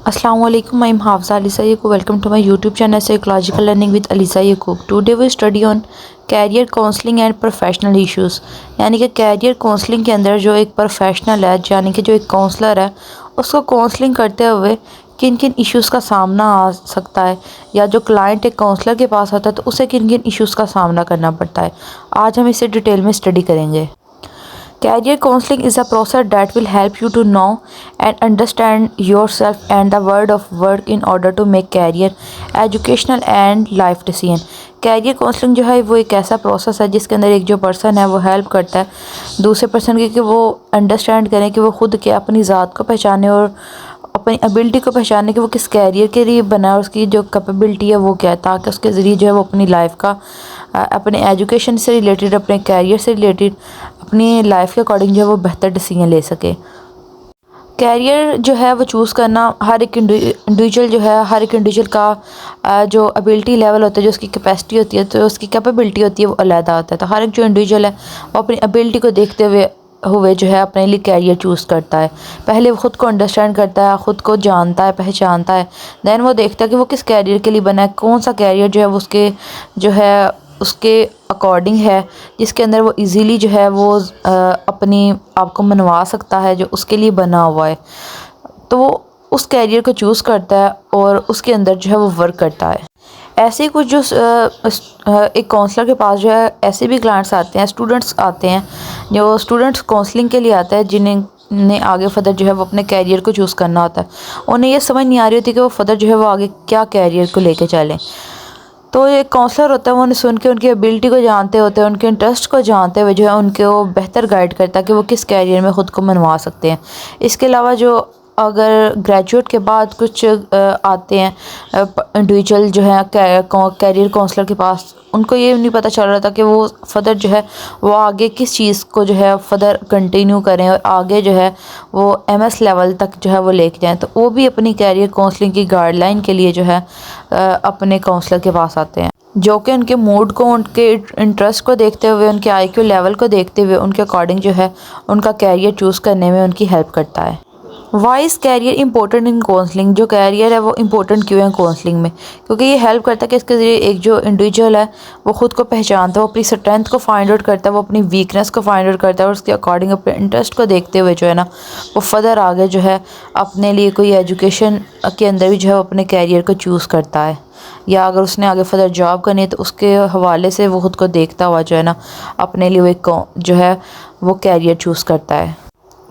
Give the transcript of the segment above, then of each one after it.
Assalamu alaikum. I'm Hafsa Alisa Yaqub. Welcome to my YouTube channel Psychological Learning with Alisa Yaqub. Today we study on career counselling and professional issues. यानी कि career counselling के अंदर जो एक professional है, यानी कि जो एक काउंसलर है, उसको काउंसलिंग करते हुए किन किन इश्यूज़ का सामना आ सकता है, या जो क्लाइंट एक काउंसलर के पास आता है तो उसे किन किन इश्यूज़ का सामना करना पड़ता है। आज हम इसे डिटेल में स्टडी करेंगे। Career counseling is a process that will help you to know and understand yourself and the world of work in order to make career, educational and life decision। Career counselling जो है वो एक ऐसा process है जिसके अंदर एक जो पर्सन है वो हेल्प करता है दूसरे पर्सन की कि वो अंडरस्टैंड करें कि वो खुद के अपनी ज़ात को पहचाने और अपनी एबिलिटी को पहचाने कि वो किस कैरियर के लिए बना है, उसकी जो कैपेबिलिटी है वो क्या है, ताकि उसके ज़रिए जो है वो अपनी लाइफ का अपने एजुकेशन से रिलेटेड, अपने कैरियर से रिलेटेड, अपनी लाइफ के अकॉर्डिंग जो है वो बेहतर डिसीजन ले सके। कैरियर जो है वो चूज़ करना हर एक इंडिविजुअल जो है, हर एक इंडिविजुअल का जो एबिलिटी लेवल होता है, जो उसकी कैपेसिटी होती है, तो उसकी कैपेबिलिटी होती है वो अलग होता है। तो हर एक जो इंडिविजुअल है वो अपनी एबिलिटी को देखते हुए जो है अपने लिए कैरियर चूज़ करता है। पहले वो ख़ुद को अंडरस्टैंड करता है, ख़ुद को जानता है, पहचानता है, दैन वो देखता है कि वो किस कैरियर के लिए बना है, कौन सा कैरियर जो है वो उसके जो है उसके अकॉर्डिंग है, जिसके अंदर वो इजीली जो है वो अपनी आप को मनवा सकता है, जो उसके लिए बना हुआ है। तो वो उस कैरियर को चूज़ करता है और उसके अंदर जो है वो वर्क करता है। ऐसे ही कुछ जो एक काउंसलर के पास जो है ऐसे भी क्लाइंट्स आते हैं, स्टूडेंट्स आते हैं, जो स्टूडेंट्स काउंसलिंग के लिए आता है, जिन्हें आगे फर्दर जो है वो अपने कैरियर को चूज़ करना होता है। उन्हें ये समझ नहीं आ रही होती कि वो फर्दर जो है वो आगे क्या कैरियर को लेके चलें। तो एक काउंसलर होता है, वो उन्हें सुन के उनकी एबिलिटी को जानते होते हैं, उनके इंटरेस्ट को जानते हुए जो है उनको बेहतर गाइड करता है कि वो किस कैरियर में ख़ुद को मनवा सकते हैं। इसके अलावा जो अगर ग्रेजुएट के बाद कुछ आते हैं इंडिविजुअल जो है कैरियर काउंसलर के पास, उनको ये नहीं पता चल रहा था कि वो फर्दर जो है वो आगे किस चीज़ को जो है फर्दर कंटिन्यू करें और आगे जो है वो MS लेवल तक जो है वो लेके जाएं। तो वो भी अपनी कैरियर काउंसलिंग की गाइडलाइन के लिए जो है अपने काउंसलर के पास आते हैं, जो कि उनके मूड को, उनके इंटरेस्ट को देखते हुए, उनके IQ लेवल को देखते हुए उनके अकॉर्डिंग जो है उनका कैरियर चूज़ करने में उनकी हेल्प करता है। Why is career important in counselling? जो कैरियर है वो इंपॉर्टेंट क्यों है काउंसलिंग में? क्योंकि ये हेल्प करता है कि इसके ज़रिए एक जो इंडिविजुअल है वो ख़ुद को पहचानता है, वो अपनी स्ट्रेंथ को फाइंड आउट करता है, वो अपनी वीकनेस को फाइंड आउट करता है और उसके अकॉर्डिंग अपने इंटरेस्ट को देखते हुए जो है ना वो फर्दर आगे जो है अपने लिए कोई एजुकेशन के अंदर भी जो है वो अपने कैरियर को चूज़ करता है, या अगर उसने आगे फर्दर जॉब करनी है तो उसके हवाले से वो ख़ुद को देखता हुआ जो है ना अपने लिए एक जो है वो कैरियर चूज़ करता है।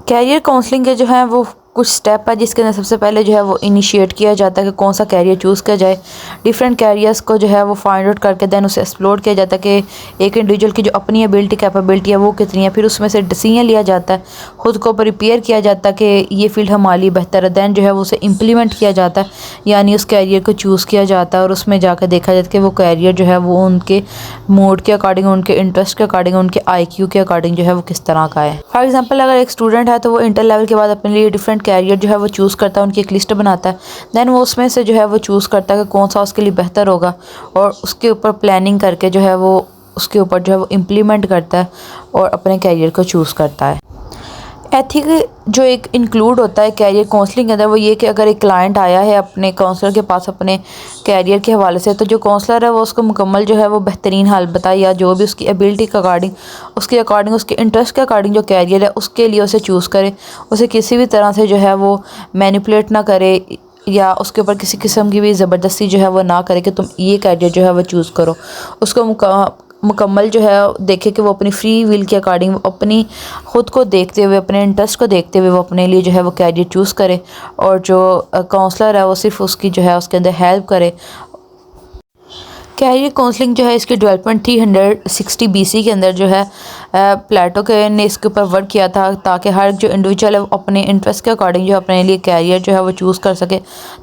कैरियर काउंसलिंग के जो है वो कुछ स्टेप है जिसके अंदर सबसे पहले जो है वो इनिशिएट किया जाता है कि कौन सा कैरियर चूज़ किया जाए। डिफरेंट कैरियर्स को जो है वो फाइंड आउट करके दैन उसे एक्सप्लोर किया जाता है कि एक इंडिविजुअल की जो अपनी एबिलिटी कैपेबिलिटी है वो कितनी है। फिर उसमें से डिसीजन लिया जाता है, ख़ुद को प्रिपेयर किया जाता है कि ये फील्ड हमारे लिए बेहतर है। दैन जो है वो उसे इम्प्लीमेंट किया जाता है, यानी उस कैरियर को चूज़ किया जाता है और उसमें जाकर देखा जाता है कि वो कैरियर जो है वो उनके मूड के अकॉर्डिंग, उनके इंटरेस्ट के अकॉर्डिंग, उनके IQ के अकॉर्डिंग जो है वो किस तरह का है। फॉर एग्जाम्पल अगर एक स्टूडेंट है तो वो इंटर लेवल के बाद अपने लिए डिफरेंट कैरियर जो है वो चूज़ करता है, उनकी एक लिस्ट बनाता है, दैन वो उसमें से जो है वो चूज़ करता है कि कौन सा उसके लिए बेहतर होगा और उसके ऊपर प्लानिंग करके जो है वो उसके ऊपर जो है वो इम्प्लीमेंट करता है और अपने कैरियर को चूज़ करता है। एथिक जो एक इंक्लूड होता है कैरियर काउंसलिंग के अंदर वो ये कि अगर एक क्लाइंट आया है अपने काउंसलर के पास अपने कैरियर के हवाले से, तो जो काउंसलर है वो उसको मुकम्मल जो है वो बेहतरीन हल बताए, या जो भी उसकी एबिलिटी के अकॉर्डिंग, उसके अकॉर्डिंग, उसके इंटरेस्ट के अकॉर्डिंग जो कैरियर है उसके लिए उसे चूज़ करे। उसे किसी भी तरह से जो है वो मैनिपुलेट ना करे या उसके ऊपर किसी किस्म की भी ज़बरदस्ती जो है वो ना करे कि तुम ये कैरियर जो है वो चूज़ करो। उसको मुकम्मल जो है देखे कि वो अपनी फ्री विल के अकॉर्डिंग, अपनी ख़ुद को देखते हुए, अपने इंटरेस्ट को देखते हुए वो अपने लिए जो है वो कैरियर चूज़ करे, और जो काउंसलर है वो सिर्फ उसकी जो है उसके अंदर हेल्प करे। कैरियर काउंसलिंग जो है इसकी डेवलपमेंट 360 BC के अंदर जो है प्लेटो के ने इसके ऊपर वर्क किया था, ताकि हर जो इंडिविजुअल है वो अपने इंटरेस्ट के अकॉर्डिंग जो अपने लिए कैरियर जो है वो चूज़ कर सके,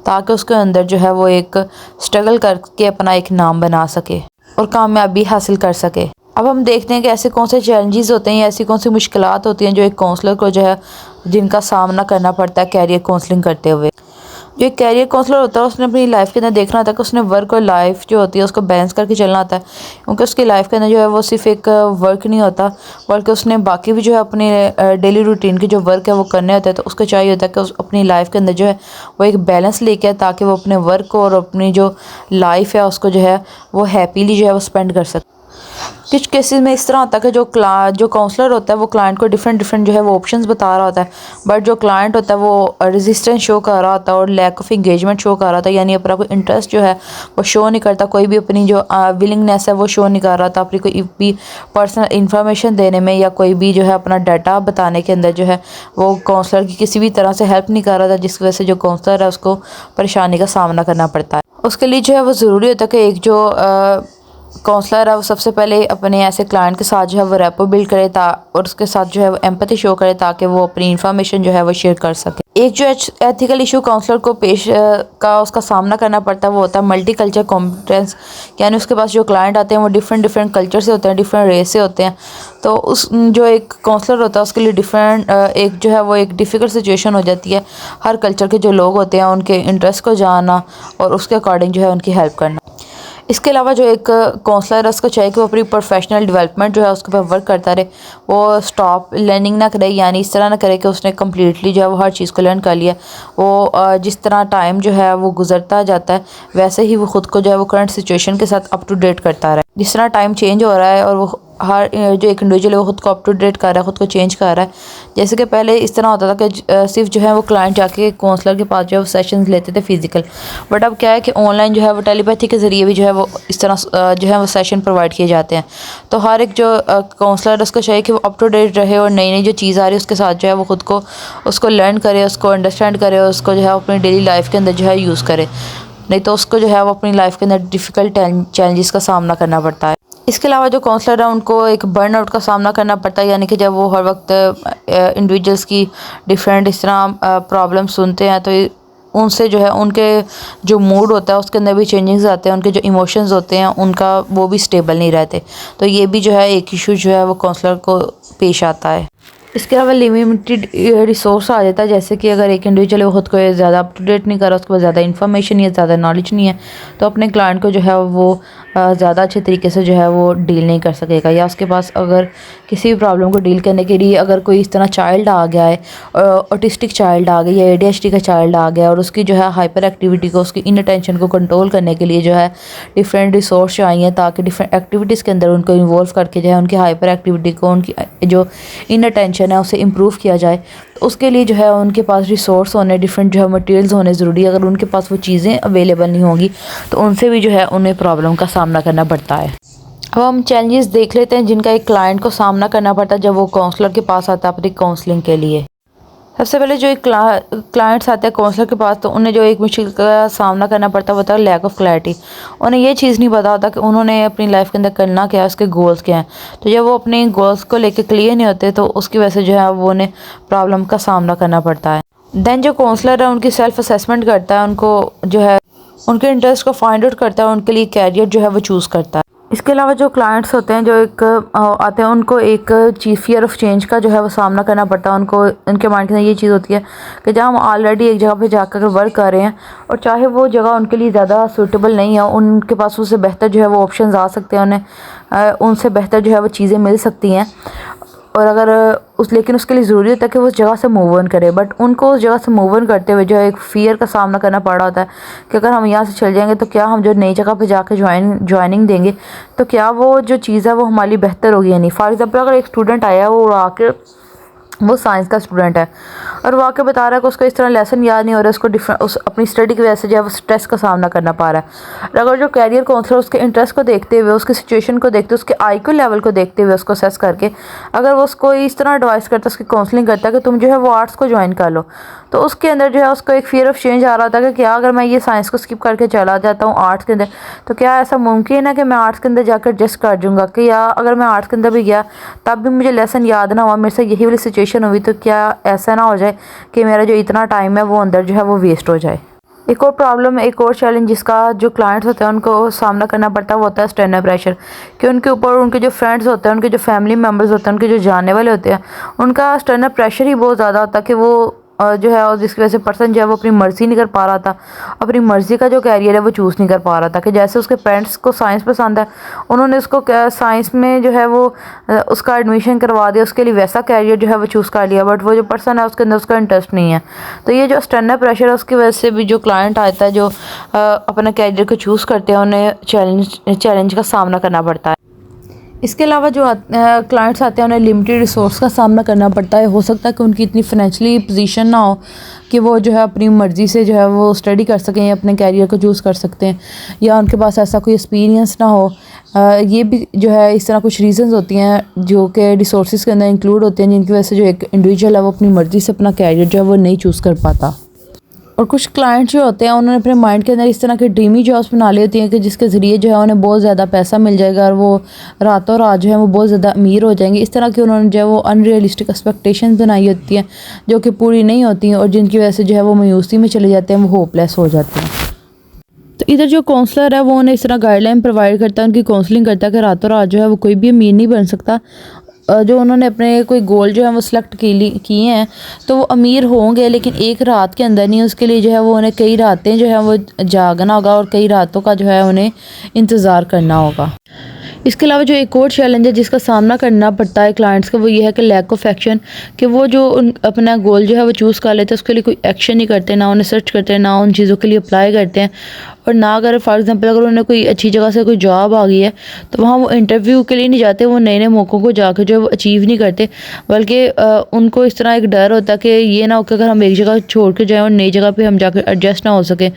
ताकि उसके अंदर जो है वो एक स्ट्रगल करके अपना एक नाम बना सके और कामयाबी हासिल कर सके। अब हम देखते हैं कि ऐसे कौन से चैलेंजेस होते हैं, ऐसी कौन सी मुश्किलात होती हैं जो एक काउंसलर को जो है जिनका सामना करना पड़ता है कैरियर काउंसलिंग करते हुए। जो एक कैरियर काउंसलर होता है उसने अपनी लाइफ के अंदर देखना होता है कि उसने वर्क और लाइफ जो होती है उसको बैलेंस करके चलना होता है, क्योंकि उसकी लाइफ के अंदर जो है वो सिर्फ एक वर्क नहीं होता, बल्कि उसने बाकी भी जो है अपने डेली रूटीन के जो वर्क है वो करने होते हैं। तो उसको चाहिए होता है कि उस अपनी लाइफ के अंदर जो है वो एक बैलेंस लेके आए, ताकि वो अपने वर्क और अपनी जो लाइफ है उसको जो है वो हैप्पीली जो है वो स्पेंड कर सके। कुछ केसेस में इस तरह होता है कि जो काउंसलर होता है वो क्लाइंट को डिफरेंट डिफरेंट जो है वो ऑप्शंस बता रहा होता है, बट जो क्लाइंट होता है वो रेजिस्टेंस शो कर रहा होता है और लैक ऑफ इंगेजमेंट शो कर रहा होता है, यानी अपना कोई इंटरेस्ट जो है वो शो नहीं करता, कोई भी अपनी जो विलिंगनेस है वो शो नहीं कर रहा था अपनी कोई भी पर्सनल इंफॉर्मेशन देने में, या कोई भी जो है अपना डाटा बताने के अंदर जो है वो काउंसलर की किसी भी तरह से हेल्प नहीं कर रहा था, जिसकी वजह से जो काउंसलर है उसको परेशानी का सामना करना पड़ता है। उसके लिए जो है वो ज़रूरी होता है कि एक जो काउंसलर है वो सबसे पहले अपने ऐसे क्लाइंट के साथ जो है वो रैपो बिल्ड करे और उसके साथ जो है वो एम्पैथी शो करे, ताकि वो अपनी इन्फॉर्मेशन जो है वो शेयर कर सके। एक जो एथिकल इशू काउंसलर को पेश का उसका सामना करना पड़ता है वो होता है मल्टी कल्चर कॉम्पिटेंस, यानी उसके पास जो क्लाइंट आते हैं वो डिफरेंट डिफरेंट कल्चर से होते हैं, डिफरेंट रेस से होते हैं। तो उस जो एक काउंसलर होता है उसके लिए डिफरेंट एक जो है वो एक डिफ़िकल्ट सिचुएशन हो जाती है, हर कल्चर के जो लोग होते हैं उनके इंटरेस्ट को जानना और उसके अकॉर्डिंग जो है उनकी हेल्प करना। इसके अलावा जो एक काउंसलर है उसको चाहिए कि वो अपनी प्रोफेशनल डेवलपमेंट जो है उसके ऊपर वर्क करता रहे, वो स्टॉप लर्निंग ना करे, यानी इस तरह ना करे कि उसने कम्प्लीटली जो है वो हर चीज़ को लर्न कर लिया। वो जिस तरह टाइम जो है वो गुजरता जाता है वैसे ही वो ख़ुद को जो है वो करंट सिचुएशन के साथ अप टू डेट करता रहे। जिस तरह टाइम चेंज हो रहा है और वो हर जो एक इंडिविजुअल है वो ख़ुद को अप टू डेट कर रहा है, ख़ुद को चेंज कर रहा है। जैसे कि पहले इस तरह होता था कि सिर्फ जो है वो क्लाइंट जाके काउंसलर के पास जो है वो सेशंस लेते थे फिजिकल, बट अब क्या है कि ऑनलाइन जो है वो टेलीपैथी के ज़रिए भी जो है वो इस तरह जो है वो सेशन प्रोवाइड किए जाते हैं। तो हर एक जो काउंसलर उसको चाहिए कि वो अप टू डेट रहे और नई नई जो चीज़ आ रही है उसके साथ जो है वो ख़ुद को उसको लर्न करे, उसको अंडरस्टैंड करे और उसको जो है अपनी डेली लाइफ के अंदर जो है यूज़ करे, नहीं तो उसको जो है वो अपनी लाइफ के अंदर डिफ़िकल्ट चैलेंजेस का सामना करना पड़ता है। इसके अलावा जो काउंसलर है उनको एक बर्नआउट का सामना करना पड़ता है, यानी कि जब वो हर वक्त इंडिविजुअल्स की डिफरेंट इस तरह प्रॉब्लम सुनते हैं तो उनसे जो है उनके जो मूड होता है उसके अंदर भी चेंजेस आते हैं, उनके जो इमोशंस होते हैं उनका वो भी स्टेबल नहीं रहते। तो ये भी जो है एक इशू जो है वो काउंसलर को पेश आता है। इसके अलावा लिमिटेड रिसोर्स आ जाता है, जैसे कि अगर एक इंडिविजुअल वो खुद को ज़्यादा अप टू डेट नहीं कर रहा, उसके पास ज़्यादा इन्फॉर्मेशन या ज़्यादा नॉलेज नहीं है, तो अपने क्लाइंट को जो है वो ज़्यादा अच्छे तरीके से जो है वो डील नहीं कर सकेगा। या उसके पास अगर किसी भी प्रॉब्लम को डील करने के लिए अगर कोई इस तरह चाइल्ड आ गया है, ऑटिस्टिक चाइल्ड आ गया या ADHD का चाइल्ड आ गया और उसकी जो है हाइपर एक्टिविटी को, उसकी इन अटेंशन को कंट्रोल करने के लिए जो है डिफरेंट रिसोर्स चाहिए, ताकि डिफरेंट एक्टिविटीज़ के अंदर उनको इन्वॉल्व करके जो है उनकी हाइपर एक्टिविटी को, उनकी जो इन अटेंशन है उसे इम्प्रूव किया जाए। तो उसके लिए जो है उनके पास रिसोर्स होने, डिफरेंट जो है मटेरियल्स होने ज़रूरी है। अगर उनके पास वो चीज़ें अवेलेबल नहीं होंगी तो उनसे भी जो है उन्हें प्रॉब्लम का सामना करना पड़ता है। अब हम चैलेंजेस देख लेते हैं जिनका एक क्लाइंट को सामना करना पड़ता है जब वो काउंसलर के पास आता है अपनी काउंसलिंग के लिए। सबसे पहले जो एक क्लाइंट्स आते हैं काउंसलर के पास, तो उन्हें जो एक मुश्किल का सामना करना पड़ता है वो होता है लैक ऑफ क्लैरिटी। उन्हें ये चीज़ नहीं पता होता कि उन्होंने अपनी लाइफ के अंदर करना क्या है, उसके गोल्स क्या हैं। तो जब वो अपने गोल्स को लेकर क्लियर नहीं होते तो उसकी वजह से जो है वो उन्हें प्रॉब्लम का सामना करना पड़ता है। देन जो काउंसलर है उनकी सेल्फ असेसमेंट करता है, उनको जो है उनके इंटरेस्ट को फाइंड आउट करता है, उनके लिए कैरियर जो है वो चूज़ करता है। इसके अलावा जो क्लाइंट्स होते हैं जो एक आते हैं उनको एक फियर ऑफ चेंज का जो है वो सामना करना पड़ता है। उनको उनके माइंड के अंदर ये चीज़ होती है कि जब हम ऑलरेडी एक जगह पे जाकर वर्क कर रहे हैं और चाहे वो जगह उनके लिए ज़्यादा सूटेबल नहीं है, उनके पास उससे बेहतर जो है वो ऑप्शंस आ सकते हैं, उन्हें उनसे बेहतर जो है वो चीज़ें मिल सकती हैं। और अगर लेकिन उसके लिए ज़रूरी होता है कि वो उस जगह से मूव ऑन करे, बट उनको उस जगह से मूव ऑन करते हुए जो है एक फ़ियर का सामना करना पड़ रहा होता है कि अगर हम यहाँ से चल जाएंगे तो क्या हम जो नई जगह पे जाके ज्वाइनिंग देंगे तो क्या वो जो चीज़ है वो हमारे लिए बेहतर होगी या नहीं। फॉर एग्ज़ाम्पल अगर एक स्टूडेंट आया वो आके वो साइंस का स्टूडेंट है और वो आके बता रहा है कि उसको इस तरह लेसन याद नहीं हो रहा है, उसको उस अपनी स्टडी की वजह से जो है वो स्ट्रेस का सामना करना पा रहा है। और अगर जो कैरियर काउंसलर उसके इंटरेस्ट को देखते हुए, उसकी सिचुएशन को देखते हुए, उसके IQ लेवल को देखते हुए, उसको असेस करके अगर वो उसको इस तरह एडवाइस करता है, उसकी काउंसलिंग करता है कि तुम जो है वो आर्ट्स को ज्वाइन कर लो, तो उसके अंदर जो है उसको एक फियर ऑफ चेंज आ रहा था कि क्या अगर मैं ये साइंस को स्किप करके चला जाता हूँ आर्ट्स के अंदर तो क्या ऐसा मुमकिन है कि मैं आर्ट्स के अंदर जाकर एडजस्ट कर जाऊँगा, कि या अगर मैं आर्ट्स के अंदर भी गया तब भी मुझे लेसन याद ना हुआ, मेरे से यही वाली सिचुएशन हुई, तो क्या ऐसा ना हो जाए कि मेरा जो इतना टाइम है वो अंदर जो है वो वेस्ट हो जाए। एक और प्रॉब्लम, एक और चैलेंज जिसका जो क्लाइंट्स होते हैं उनको सामना करना पड़ता है वो होता है एक्सटर्नल प्रेशर, कि उनके ऊपर उनके जो फ्रेंड्स होते हैं, उनके जो फैमिली मेम्बर्स होते हैं, उनके जो जानने वाले होते हैं, उनका एक्सटर्नल प्रेशर ही बहुत ज़्यादा होता है कि वो जो है और जिसकी वजह से पर्सन जो है वो अपनी मर्ज़ी नहीं कर पा रहा था, अपनी मर्ज़ी का जो कैरियर है वो चूज़ नहीं कर पा रहा था। कि जैसे उसके पेरेंट्स को साइंस पसंद है, उन्होंने उसको साइंस में जो है वो उसका एडमिशन करवा दिया, उसके लिए वैसा कैरियर जो है वो चूज़ कर लिया, बट वो जो पर्सन है उसके अंदर उसका इंटरेस्ट नहीं है। तो ये जो एक्सटर्नल प्रेशर है उसकी वजह से भी जो क्लाइंट आता है, जो अपना कैरियर को चूज़ करते हैं, उन्हें चैलेंज का सामना करना पड़ता है। इसके अलावा जो क्लाइंट्स आते हैं उन्हें लिमिटेड रिसोर्स का सामना करना पड़ता है। हो सकता है कि उनकी इतनी फाइनेंशियली पोजीशन ना हो कि वो जो है अपनी मर्ज़ी से जो है वो स्टडी कर सकें या अपने कैरियर को चूज़ कर सकते हैं, या उनके पास ऐसा कोई एक्सपीरियंस ना हो। ये भी जो है इस तरह कुछ रीज़न्स होती हैं जो कि रिसोर्स के अंदर इंक्लूड होते हैं, जिनकी वजह से जो एक इंडिविजुअल है वो अपनी मर्ज़ी से अपना कैरियर जो है वो नहीं चूज़ कर पाता। और कुछ क्लाइंट जो होते हैं उन्होंने अपने माइंड के अंदर इस तरह की ड्रीमी जॉब्स बना ली होती हैं कि जिसके ज़रिए जो है उन्हें बहुत ज़्यादा पैसा मिल जाएगा और वो रातों रात जो है वो बहुत ज़्यादा अमीर हो जाएंगे। इस तरह की उन्होंने जो है वो अनरियलिस्टिक एक्सपेक्टेशंस बनाई होती हैं जो कि पूरी नहीं होती हैं, और जिनकी वजह से जो है वो मायूसी में चले जाते हैं, वो होपलेस हो जाते हैं। तो इधर जो काउंसलर है वो उन्हें इस तरह गाइडलाइन प्रोवाइड करता है, उनकी काउंसलिंग करता है कि रातों रात जो है वो कोई भी अमीर नहीं बन सकता। जो उन्होंने अपने कोई गोल जो है वो सिलेक्ट किए हैं तो वो अमीर होंगे, लेकिन एक रात के अंदर नहीं। उसके लिए जो है वो उन्हें कई रातें जो है वो जागना होगा और कई रातों का जो है उन्हें इंतज़ार करना होगा। इसके अलावा जो एक और चैलेंज है जिसका सामना करना पड़ता है क्लाइंट्स को, वो ये है कि लैक ऑफ एक्शन, कि वो जो अपना गोल जो है वो चूज़ कर लेते हैं, उसके लिए कोई एक्शन नहीं करते, ना उन्हें सर्च करते हैं, ना उन चीज़ों के लिए अप्लाई करते हैं, और ना अगर फॉर एग्जांपल अगर उन्हें कोई अच्छी जगह से कोई जॉब आ गई है तो वहाँ वो इंटरव्यू के लिए नहीं जाते, वो नए नए मौक़ों को जाकर जो है वो अचीव नहीं करते, बल्कि उनको इस तरह एक डर होता है कि ये ना हो कि अगर हम एक जगह छोड़ के जाएँ और नई जगह पर हम जाकर एडजस्ट ना हो सकें,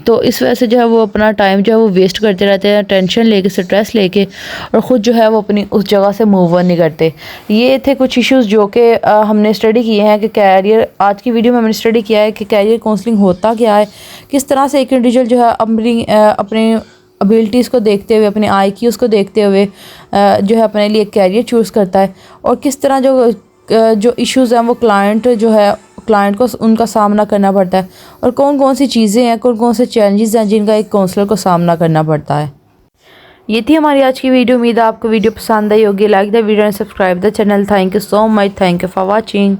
तो इस वजह से जो है वो अपना टाइम जो है वो वेस्ट करते रहते हैं, टेंशन लेके, स्ट्रेस लेके, और ख़ुद जो है वो अपनी उस जगह से मूव ऑन नहीं करते। ये थे कुछ इश्यूज़ जो कि हमने स्टडी किए हैं कि कैरियर, आज की वीडियो में हमने स्टडी किया है कि कैरियर काउंसलिंग होता क्या है, किस तरह से एक इंडिविजुअल जो है अपने एबिलिटीज़ को देखते हुए, अपने IQs को देखते हुए जो है अपने लिए कैरियर चूज़ करता है, और किस तरह जो इश्यूज़ हैं वो क्लाइंट को उनका सामना करना पड़ता है, और कौन कौन सी चीज़ें हैं, कौन कौन से चैलेंजेस हैं जिनका एक काउंसलर को सामना करना पड़ता है। ये थी हमारी आज की वीडियो। उम्मीद है आपको वीडियो पसंद आई होगी। Like the video and subscribe the channel. Thank you so much. Thank you for watching.